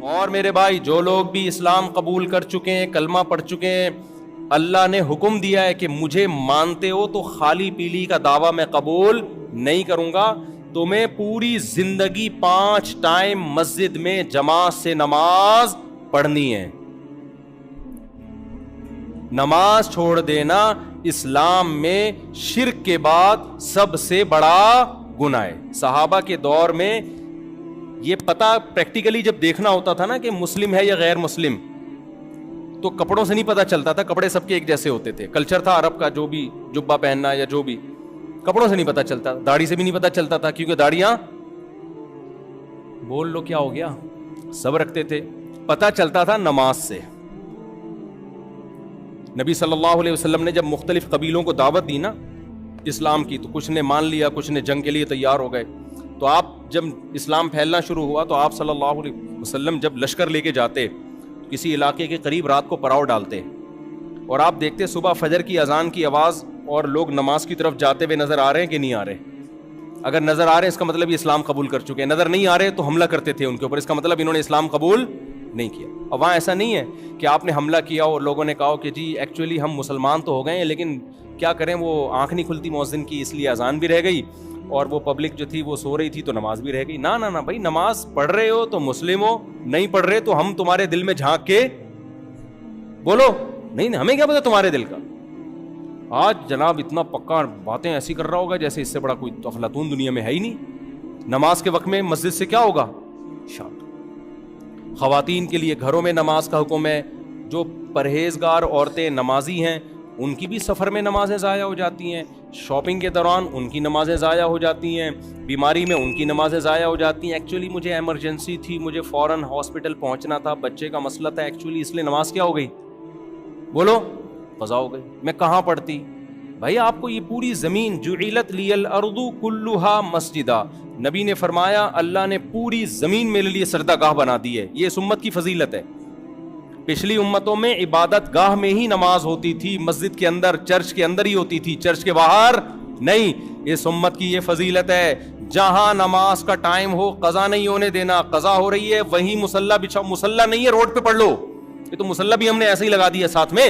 اور میرے بھائی جو لوگ بھی اسلام قبول کر چکے ہیں، کلمہ پڑھ چکے ہیں، اللہ نے حکم دیا ہے کہ مجھے مانتے ہو تو خالی پیلی کا دعویٰ میں قبول نہیں کروں گا، تمہیں پوری زندگی 5 ٹائم مسجد میں جماعت سے نماز پڑھنی ہے۔ نماز چھوڑ دینا اسلام میں شرک کے بعد سب سے بڑا گناہ ہے۔ صحابہ کے دور میں یہ پتہ پریکٹیکلی جب دیکھنا ہوتا تھا نا کہ مسلم ہے یا غیر مسلم، تو کپڑوں سے نہیں پتہ چلتا تھا، کپڑے سب کے ایک جیسے ہوتے تھے، کلچر تھا عرب کا، جو بھی جبہ پہننا یا جو بھی، کپڑوں سے نہیں پتہ چلتا، داڑھی سے بھی نہیں پتہ چلتا تھا، کیونکہ داڑیاں بول لو کیا ہو گیا سب رکھتے تھے۔ پتہ چلتا تھا نماز سے۔ نبی صلی اللہ علیہ وسلم نے جب مختلف قبیلوں کو دعوت دی نا اسلام کی، تو کچھ نے مان لیا، کچھ نے جنگ کے لیے تیار ہو گئے۔ تو آپ جب اسلام پھیلنا شروع ہوا تو آپ صلی اللہ علیہ وسلم جب لشکر لے کے جاتے کسی علاقے کے قریب، رات کو پڑاؤ ڈالتے، اور آپ دیکھتے صبح فجر کی اذان کی آواز اور لوگ نماز کی طرف جاتے ہوئے نظر آ رہے ہیں کہ نہیں آ رہے۔ اگر نظر آ رہے ہیں اس کا مطلب یہ اسلام قبول کر چکے ہیں، نظر نہیں آ رہے تو حملہ کرتے تھے ان کے اوپر، اس کا مطلب انہوں نے اسلام قبول نہیں کیا۔ اور وہاں ایسا نہیں ہے کہ آپ نے حملہ کیا اور لوگوں نے کہا کہ جی ایکچولی ہم مسلمان تو ہو گئے ہیں لیکن کیا کریں، وہ آنکھ نہیں کھلتی مؤذن کی، اس لیے اذان بھی رہ گئی اور وہ پبلک جو تھی وہ سو رہی تھی تو نماز بھی رہ گئی۔ نہ نہ نہ بھائی، نماز پڑھ رہے ہو تو مسلم ہو، نہیں پڑھ رہے تو ہم تمہارے دل میں جھانک کے بولو نہیں، ہمیں کیا پتا تمہارے دل کا۔ آج جناب اتنا پکا باتیں ایسی کر رہا ہوگا جیسے اس سے بڑا کوئی افلاطون دنیا میں ہے ہی نہیں۔ نماز کے وقت میں مسجد سے کیا ہوگا؟ شاٹ۔ خواتین کے لیے گھروں میں نماز کا حکم ہے، جو پرہیزگار عورتیں نمازی ہیں ان کی بھی سفر میں نمازیں ضائع ہو جاتی ہیں، شاپنگ کے دوران ان کی نمازیں ضائع ہو جاتی ہیں، بیماری میں ان کی نمازیں ضائع ہو جاتی ہیں۔ ایکچولی مجھے ایمرجنسی تھی، مجھے فوراً ہاسپٹل پہنچنا تھا، بچے کا مسئلہ تھا ایکچولی، اس لیے نماز کیا ہو گئی؟ بولو قضا ہو گئی۔ میں کہاں پڑھتی؟ بھائی آپ کو یہ پوری زمین جعلت لی الارض کلھا مسجدا، نبی نے فرمایا اللہ نے پوری زمین میرے لیے سجدہ گاہ بنا دی ہے۔ یہ اس امت کی فضیلت ہے۔ پچھلی امتوں میں عبادت گاہ میں ہی نماز ہوتی تھی، مسجد کے اندر، چرچ کے اندر ہی ہوتی تھی، چرچ کے باہر نہیں۔ اس امت کی یہ فضیلت ہے، جہاں نماز کا ٹائم ہو قضا نہیں ہونے دینا۔ قضا ہو رہی ہے وہیں مصلی بچھاؤ، مصلی نہیں ہے روڈ پہ پڑھ لو، یہ تو مصلی بھی ہم نے ایسے ہی لگا دیا ساتھ میں،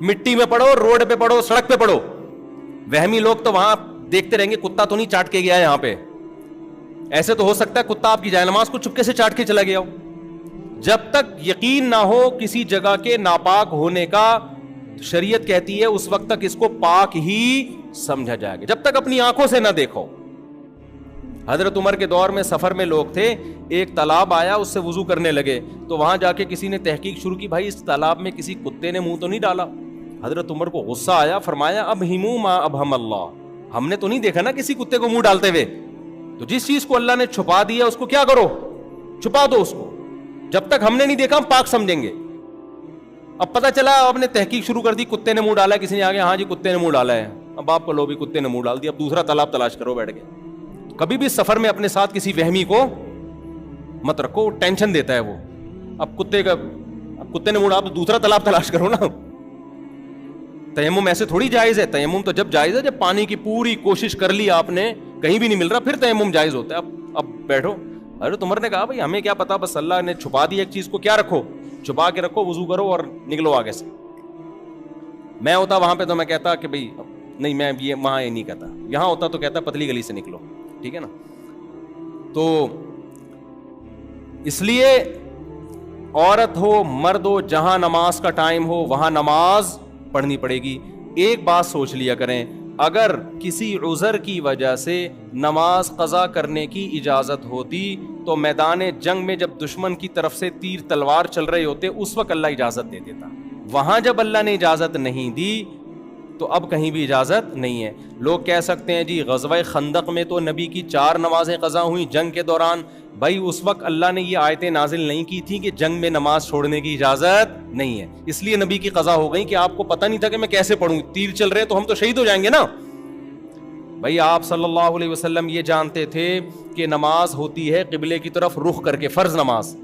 مٹی میں پڑھو، روڈ پہ پڑھو، سڑک پہ پڑھو۔ وہمی لوگ تو وہاں دیکھتے رہیں گے کتا تو نہیں چاٹ کے گیا ہے یہاں پہ، ایسے تو ہو سکتا ہے کتا آپ کی جائے نماز کو چپکے سے چاٹ کے چلا گیا ہو۔ جب تک یقین نہ ہو کسی جگہ کے ناپاک ہونے کا، شریعت کہتی ہے اس وقت تک اس کو پاک ہی سمجھا جائے گا، جب تک اپنی آنکھوں سے نہ دیکھو۔ حضرت عمر کے دور میں سفر میں لوگ تھے، ایک تالاب آیا، اس سے وضو کرنے لگے، تو وہاں جا کے کسی نے تحقیق شروع کی، بھائی اس تالاب میں کسی کتے نے منہ تو نہیں ڈالا؟ حضرت عمر کو غصہ آیا، فرمایا اب ہمو ما ابہم اللہ، ہم نے تو نہیں دیکھا نا کسی کتے کو منہ ڈالتے ہوئے، تو جس چیز کو اللہ نے چھپا دیا اس کو کیا کرو؟ چھپا دو اس کو، جب تک ہم نے نہیں دیکھا ہم پاک سمجھیں گے۔ اب پتہ چلا آپ نے تحقیق شروع کر دی، کتے نے منہ ڈالا ہے، کسی نے آگے ہاں جی کتے نے منہ ڈالا ہے، اب آپ کو لو بھی کتے نے منہ ڈال دیا، اب دوسرا تالاب تلاش کرو بیٹھ کے۔ کبھی بھی سفر میں اپنے ساتھ کسی وہمی کو مت رکھو، ٹینشن دیتا ہے وہ۔ اب کتے نے منہ ڈالا تو دوسرا تالاب تلاش کرو نا۔ تیمم ایسے تھوڑی جائز ہے، تیمم تو جب جائز ہے جب پانی کی پوری کوشش کر لی آپ نے، کہیں بھی نہیں مل رہا، پھر تیمم جائز ہوتا ہے۔ اب بیٹھو۔ حضرت عمر نے کہا بھائی ہمیں کیا پتا، بس اللہ نے چھپا دی ایک چیز کو، کیا رکھو؟ چھپا کے رکھو، وضو کرو اور نکلو آگے سے۔ میں ہوتا وہاں پہ تو میں کہتا کہ بھائی نہیں، میں یہ وہاں یہ نہیں کہتا، یہاں ہوتا تو کہتا پتلی گلی سے نکلو، ٹھیک ہے نا۔ تو اس لیے عورت ہو مرد ہو، جہاں نماز کا ٹائم ہو وہاں نماز پڑھنی پڑے گی۔ ایک بات سوچ لیا کریں، اگر کسی عذر کی وجہ سے نماز قضا کرنے کی اجازت ہوتی تو میدان جنگ میں جب دشمن کی طرف سے تیر تلوار چل رہے ہوتے اس وقت اللہ اجازت دے دیتا۔ وہاں جب اللہ نے اجازت نہیں دی تو اب کہیں بھی اجازت نہیں ہے۔ لوگ کہہ سکتے ہیں جی غزوہ خندق میں تو نبی کی 4 نمازیں قضا ہوئیں جنگ کے دوران، بھائی اس وقت اللہ نے یہ آیتیں نازل نہیں کی تھی کہ جنگ میں نماز چھوڑنے کی اجازت نہیں ہے، اس لیے نبی کی قضا ہو گئی کہ آپ کو پتہ نہیں تھا کہ میں کیسے پڑھوں، تیر چل رہے تو ہم تو شہید ہو جائیں گے نا۔ بھائی آپ صلی اللہ علیہ وسلم یہ جانتے تھے کہ نماز ہوتی ہے قبلے کی طرف رخ کر کے، فرض نماز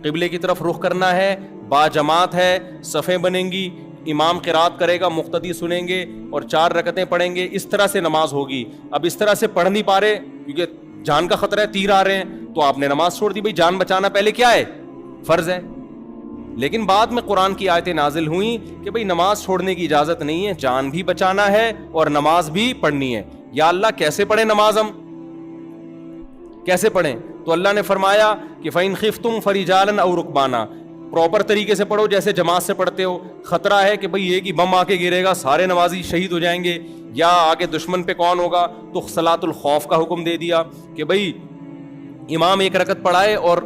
قبلے کی طرف رخ کرنا ہے، با جماعت ہے، صفیں بنیں گی، امام قرات کرے گا، مقتدی سنیں گے اور 4 رکعتیں پڑھیں گے، اس طرح سے نماز ہوگی۔ اب اس طرح سے پڑھ نہیں پا رہے کیونکہ جان کا خطرہ ہے, تیر آ رہے ہیں, تو آپ نے نماز چھوڑ دی. بھائی جان بچانا پہلے کیا ہے, فرض ہے. لیکن بعد میں قرآن کی آیتیں نازل ہوئیں کہ بھئی نماز چھوڑنے کی اجازت نہیں ہے, جان بھی بچانا ہے اور نماز بھی پڑھنی ہے. یا اللہ کیسے پڑھیں نماز, ہم کیسے پڑھیں؟ تو اللہ نے فرمایا کہ فَإِنْ خِفْتُمْ فَرِجَالًا أَوْ رُكْبَانًا, پراپر طریقے سے پڑھو جیسے جماعت سے پڑھتے ہو. خطرہ ہے کہ بھئی ایک ہی بم آ کے گرے گا, سارے نمازی شہید ہو جائیں گے, یا آگے دشمن پہ کون ہوگا, تو صلاۃ الخوف کا حکم دے دیا کہ بھئی امام ایک رکعت پڑھائے اور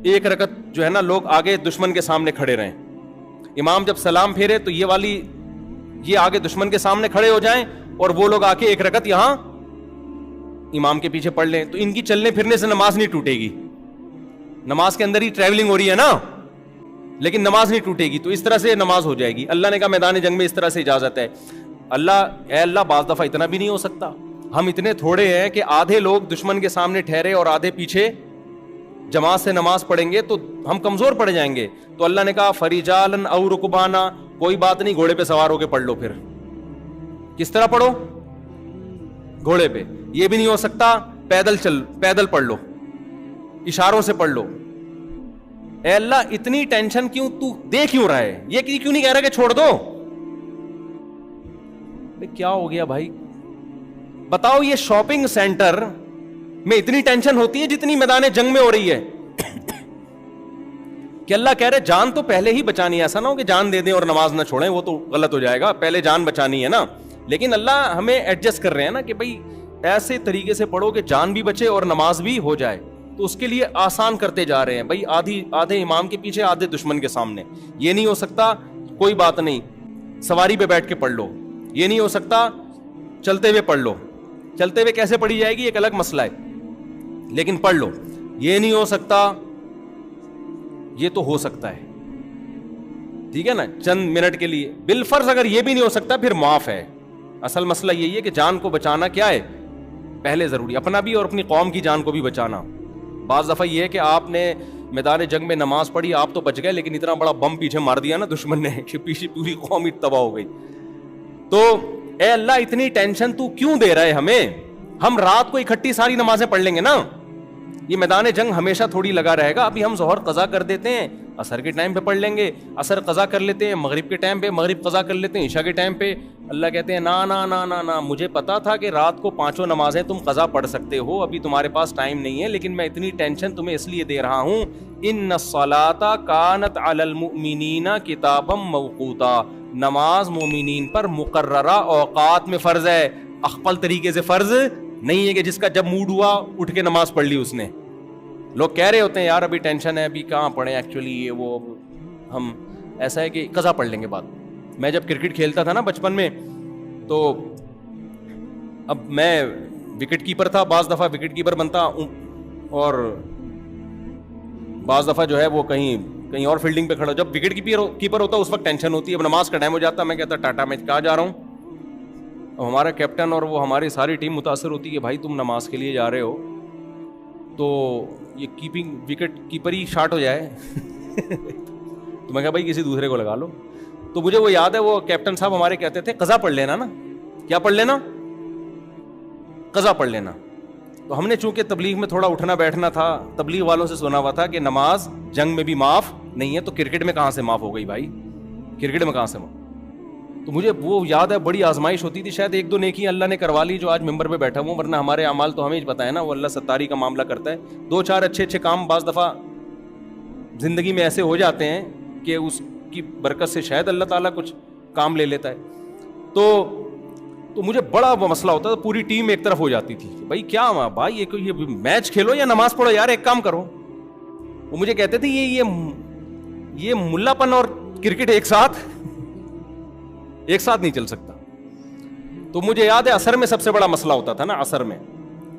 ایک رکعت جو ہے نا لوگ آگے دشمن کے سامنے کھڑے رہیں. امام جب سلام پھیرے تو یہ آگے دشمن کے سامنے کھڑے ہو جائیں اور وہ لوگ آ کے ایک رکعت یہاں امام کے پیچھے پڑھ لیں. تو ان کی چلنے پھرنے سے نماز نہیں ٹوٹے گی, نماز کے اندر ہی ٹریولنگ ہو رہی ہے نا, لیکن نماز نہیں ٹوٹے گی. تو اس طرح سے نماز ہو جائے گی. اللہ نے کہا میدان جنگ میں اس طرح سے اجازت ہے. اے اللہ بعض دفعہ اتنا بھی نہیں ہو سکتا, ہم اتنے تھوڑے ہیں کہ آدھے لوگ دشمن کے سامنے ٹھہرے اور آدھے پیچھے جماعت سے نماز پڑھیں گے تو ہم کمزور پڑ جائیں گے. تو اللہ نے کہا فریجالن او رکبانا, کوئی بات نہیں, گھوڑے پہ سوار ہو کے پڑھ لو. پھر کس طرح پڑھو, گھوڑے پہ. یہ بھی نہیں ہو سکتا پیدل پڑھ لو, اشاروں سے پڑھ لو. اے اللہ اتنی ٹینشن کیوں, تو دے کیوں رہا ہے, یہ کیوں نہیں کہہ رہا کہ چھوڑ دو. کیا ہو گیا بھائی بتاؤ, یہ شاپنگ سینٹر میں اتنی ٹینشن ہوتی ہے جتنی میدان جنگ میں ہو رہی ہے کہ اللہ کہہ رہے جان تو پہلے ہی بچانی ہے. ایسا نہ ہو کہ جان دے دیں اور نماز نہ چھوڑیں, وہ تو غلط ہو جائے گا, پہلے جان بچانی ہے نا. لیکن اللہ ہمیں ایڈجسٹ کر رہے ہیں نا کہ بھائی ایسے طریقے سے پڑھو کہ جان بھی بچے اور نماز بھی ہو جائے. تو اس کے لیے آسان کرتے جا رہے ہیں. بھائی آدھے امام کے پیچھے, آدھے دشمن کے سامنے. یہ نہیں ہو سکتا, کوئی بات نہیں, سواری پہ بیٹھ کے پڑھ لو. یہ نہیں ہو سکتا, چلتے ہوئے پڑھ لو. چلتے ہوئے کیسے پڑھی جائے گی ایک الگ مسئلہ ہے, لیکن پڑھ لو. یہ نہیں ہو سکتا, یہ تو ہو سکتا ہے, ٹھیک ہے نا, چند منٹ کے لیے. بالفرض اگر یہ بھی نہیں ہو سکتا پھر معاف ہے. اصل مسئلہ یہی ہے کہ جان کو بچانا کیا ہے پہلے ضروری, اپنا بھی اور اپنی قوم کی جان کو بھی بچانا. بعض دفعہ یہ ہے کہ آپ نے میدان جنگ میں نماز پڑھی, آپ تو بچ گئے, لیکن اتنا بڑا بم پیچھے مار دیا نا دشمن نے کہ پیچھے پوری قوم ہی تباہ ہو گئی. تو اے اللہ اتنی ٹینشن تو کیوں دے رہا ہے ہمیں, ہم رات کو اکٹھی ساری نمازیں پڑھ لیں گے نا. یہ میدان جنگ ہمیشہ تھوڑی لگا رہے گا. ابھی ہم ظہر قضا کر دیتے ہیں, عصر کے ٹائم پہ پڑھ لیں گے, عصر قضا کر لیتے ہیں, مغرب کے ٹائم پہ مغرب قضا کر لیتے ہیں, عشاء کے ٹائم پہ. اللہ کہتے ہیں نا نا نا نا نا, مجھے پتا تھا کہ رات کو 5 نمازیں تم قضا پڑھ سکتے ہو, ابھی تمہارے پاس ٹائم نہیں ہے, لیکن میں اتنی ٹینشن تمہیں اس لیے دے رہا ہوں. ان الصلاۃ کانت علی المؤمنین کتابا موقوتا, نماز مومنین پر مقررہ اوقات میں فرض ہے, اخپل طریقے سے فرض نہیں ہے کہ جس کا جب موڈ ہوا اٹھ کے نماز پڑھ لی اس نے. لوگ کہہ رہے ہوتے ہیں یار ابھی ٹینشن ہے, ابھی کہاں پڑھیں, ایکچولی یہ وہ, ہم ایسا ہے کہ قضا پڑھ لیں گے بعد. میں جب کرکٹ کھیلتا تھا نا بچپن میں, تو اب میں وکٹ کیپر تھا, بعض دفعہ وکٹ کیپر بنتا اور بعض دفعہ جو ہے وہ کہیں اور فیلڈنگ پہ کھڑا. جب وکٹ کیپر ہوتا اس وقت ٹینشن ہوتی ہے, اب نماز کا ٹائم ہو جاتا, میں کہتا ٹاٹا میں کہاں جا رہا ہوں. اب ہمارا کیپٹن اور وہ ہماری ساری ٹیم متاثر ہوتی ہے کہ بھائی تم نماز کے لیے جا رہے ہو تو یہ وکٹ کیپر ہی شارٹ ہو جائے تو میں کہا بھائی کسی دوسرے کو لگا لو. تو مجھے وہ یاد ہے, وہ کیپٹن صاحب ہمارے کہتے تھے قضا پڑھ لینا نا. کیا پڑھ لینا؟ قضا پڑھ لینا. تو ہم نے چونکہ تبلیغ میں تھوڑا اٹھنا بیٹھنا تھا, تبلیغ والوں سے سنا ہوا تھا کہ نماز جنگ میں بھی معاف نہیں ہے, تو کرکٹ میں کہاں سے معاف ہو گئی بھائی, کرکٹ میں کہاں سے معاف. تو مجھے وہ یاد ہے, بڑی آزمائش ہوتی تھی, شاید 1-2 نیکی اللہ نے کروا لی جو آج ممبر پہ بیٹھا ہوں, ورنہ ہمارے اعمال تو ہمیں پتہ ہے نا, وہ اللہ ستاری کا معاملہ کرتا ہے. 2-4 اچھے کام بعض دفعہ زندگی میں ایسے ہو جاتے ہیں کہ اس کی برکت سے شاید اللہ تعالیٰ کچھ کام لے لیتا ہے. تو مجھے بڑا وہ مسئلہ ہوتا تھا, پوری ٹیم ایک طرف ہو جاتی تھی, بھائی کیا بھائی یہ میچ کھیلو یا نماز پڑھو یار, ایک کام کرو. وہ مجھے کہتے تھے یہ ملا پن اور کرکٹ ایک ساتھ نہیں چل سکتا. تو مجھے یاد ہے عصر میں سب سے بڑا مسئلہ ہوتا تھا نا, عصر میں.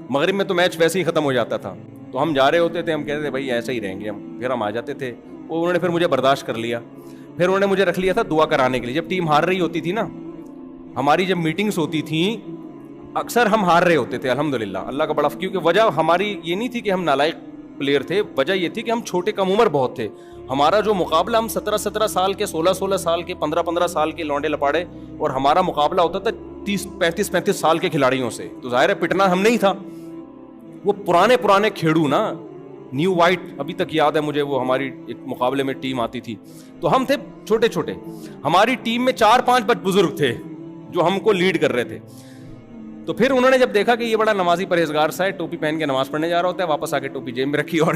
مغرب میں تو میچ ویسے ہی ختم ہو جاتا تھا, تو ہم جا رہے ہوتے تھے, ہم کہتے تھے بھائی ایسے ہی رہیں گے ہم, پھر ہم آ جاتے تھے. وہ انہوں نے پھر مجھے برداشت کر لیا, پھر انہوں نے مجھے رکھ لیا تھا دعا کرانے کے لیے. جب ٹیم ہار رہی ہوتی تھی نا, ہماری جب میٹنگز ہوتی تھیں اکثر ہم ہار رہے ہوتے تھے الحمدللہ, اللہ کا بڑا, کیونکہ وجہ ہماری یہ نہیں تھی کہ ہم نالائق پلیئر تھے, وجہ یہ تھی کہ ہم چھوٹے کم عمر بہت تھے. ہمارا جو مقابلہ, ہم 17 سال کے, 16 سال کے, 15 سال کے لونڈے لپاڑے, اور ہمارا مقابلہ ہوتا تھا 35 سال کے کھلاڑیوں سے. تو ظاہر ہے پٹنا ہم نہیں تھا. وہ پرانے کھیڑو نا، نیو وائٹ ابھی تک یاد ہے مجھے، وہ ہماری ایک مقابلے میں ٹیم آتی تھی تو ہم تھے چھوٹے چھوٹے، ہماری ٹیم میں 4-5 بزرگ تھے جو ہم کو لیڈ کر رہے تھے. تو پھر انہوں نے جب دیکھا کہ یہ بڑا نمازی پرہیزگار سا ہے، ٹوپی پہن کے نماز پڑھنے جا رہا ہوتا ہے، واپس آ کے ٹوپی جیب میں رکھی اور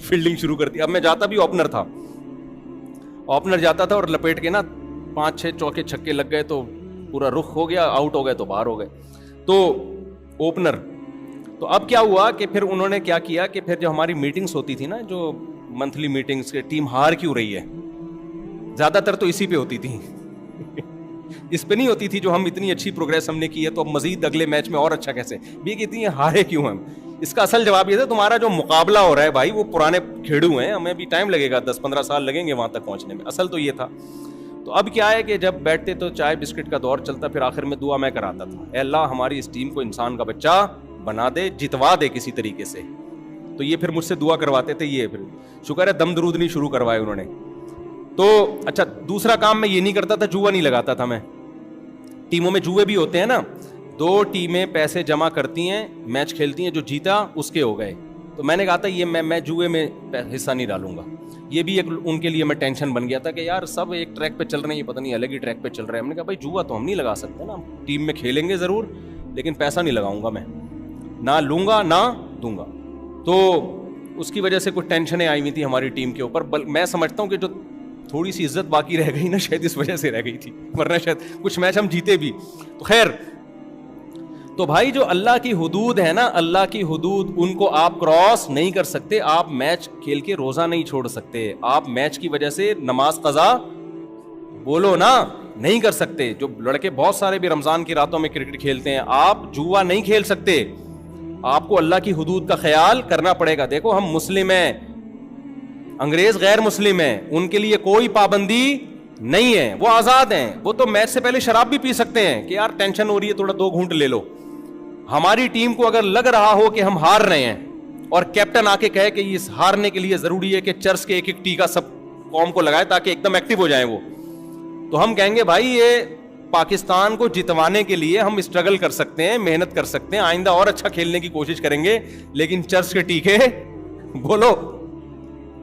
فیلڈنگ شروع کر دی. اب میں جاتا بھی اوپنر تھا، اوپنر جاتا تھا اور لپیٹ کے نا 5-6 چوکے چھکے لگ گئے تو پورا رخ ہو گیا، آؤٹ ہو گئے تو باہر ہو گئے. تو اوپنر تو اب کیا ہوا کہ پھر انہوں نے کیا کیا کہ پھر جو ہماری میٹنگز ہوتی تھی نا، جو منتھلی میٹنگز کے ٹیم ہار کیوں رہی ہے، زیادہ تر تو اسی پہ ہوتی تھی اس پہ نہیں ہوتی تھی جو ہم اتنی اچھی پروگریس ہم نے کی ہے تو اب مزید اگلے میچ میں اور اچھا کیسے بھی کہتی ہیں ہارے کیوں ہم. اس کا اصل جواب یہ تھا تمہارا جو مقابلہ ہو رہا ہے بھائی وہ پرانے کھیڑو ہیں، ہمیں بھی ٹائم لگے گا، 10-15 سال لگیں گے وہاں تک پہنچنے میں. اصل تو یہ تھا. تو اب کیا ہے کہ جب بیٹھتے تو چائے بسکٹ کا دور چلتا، پھر آخر میں دعا میں کراتا تھا، اے اللہ ہماری اس ٹیم کو انسان کا بچہ بنا دے، جتوا دے کسی طریقے سے. تو یہ پھر مجھ سے دعا کرواتے تھے. یہ پھر شکر ہے دم درود نہیں شروع کروائے انہوں نے. تو اچھا دوسرا کام میں یہ نہیں کرتا تھا، جوا نہیں لگاتا تھا میں. ٹیموں میں جوئے بھی ہوتے ہیں نا، 2 ٹیمیں پیسے جمع کرتی ہیں، میچ کھیلتی ہیں، جو جیتا اس کے ہو گئے. تو میں نے کہا تھا یہ میں جوئے میں حصہ نہیں ڈالوں گا. یہ بھی ایک ان کے لیے میں ٹینشن بن گیا تھا کہ یار سب ایک ٹریک پہ چل رہے ہیں، یہ پتہ نہیں الگ ہی ٹریک پہ چل رہے ہیں. ہم نے کہا بھائی جوا تو ہم نہیں لگا سکتے نا، ٹیم میں کھیلیں گے ضرور لیکن پیسہ نہیں لگاؤں گا میں، نہ لوں گا نہ دوں گا. تو اس کی وجہ سے کچھ ٹینشنیں آئی ہوئی تھی ہماری ٹیم کے اوپر. میں سمجھتا ہوں کہ جو تھوڑی سی عزت باقی رہ گئی نا شاید اس وجہ سے رہ گئی تھی، ورنہ شاید کچھ میچ ہم جیتے بھی. تو خیر، تو بھائی جو اللہ کی حدود ہے نا، اللہ کی حدود ان کو آپ کراس نہیں کر سکتے. آپ میچ کھیل کے روزہ نہیں چھوڑ سکتے، آپ میچ کی وجہ سے نماز قضا بولو نا نہیں کر سکتے. جو لڑکے بہت سارے بھی رمضان کی راتوں میں کرکٹ کھیلتے ہیں، آپ جوا نہیں کھیل سکتے. آپ کو اللہ کی حدود کا خیال کرنا پڑے گا. دیکھو ہم مسلم ہیں، انگریز غیر مسلم ہیں، ان کے لیے کوئی پابندی نہیں ہے، وہ آزاد ہیں. وہ تو میچ سے پہلے شراب بھی پی سکتے ہیں کہ یار ٹینشن ہو رہی ہے تھوڑا 2 گھونٹ لے لو. ہماری ٹیم کو اگر لگ رہا ہو کہ ہم ہار رہے ہیں اور کیپٹن آ کے کہے کہ اس ہارنے کے لیے ضروری ہے کہ چرس کے ایک ٹیکا سب قوم کو لگائے تاکہ ایک دم ایکٹیو ہو جائیں وہ، تو ہم کہیں گے بھائی یہ پاکستان کو جتوانے کے لیے ہم اسٹرگل کر سکتے ہیں، محنت کر سکتے ہیں، آئندہ اور اچھا کھیلنے کی کوشش کریں گے، لیکن چرس کے ٹیکے بولو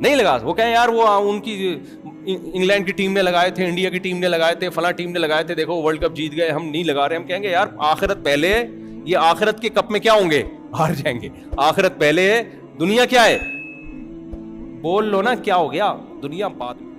نہیں لگا. وہ کہیں یار وہ ان کی انگلینڈ کی ٹیم نے لگائے تھے، انڈیا کی ٹیم نے لگائے تھے، فلاں ٹیم نے لگائے تھے، دیکھو ورلڈ کپ جیت گئے، ہم نہیں لگا رہے. ہم کہیں گے یار آخرت پہلے، یہ آخرت کے کپ میں کیا ہوں گے؟ ہار جائیں گے. آخرت پہلے ہے، دنیا کیا ہے؟ بول لو نا کیا ہو گیا، دنیا بعد.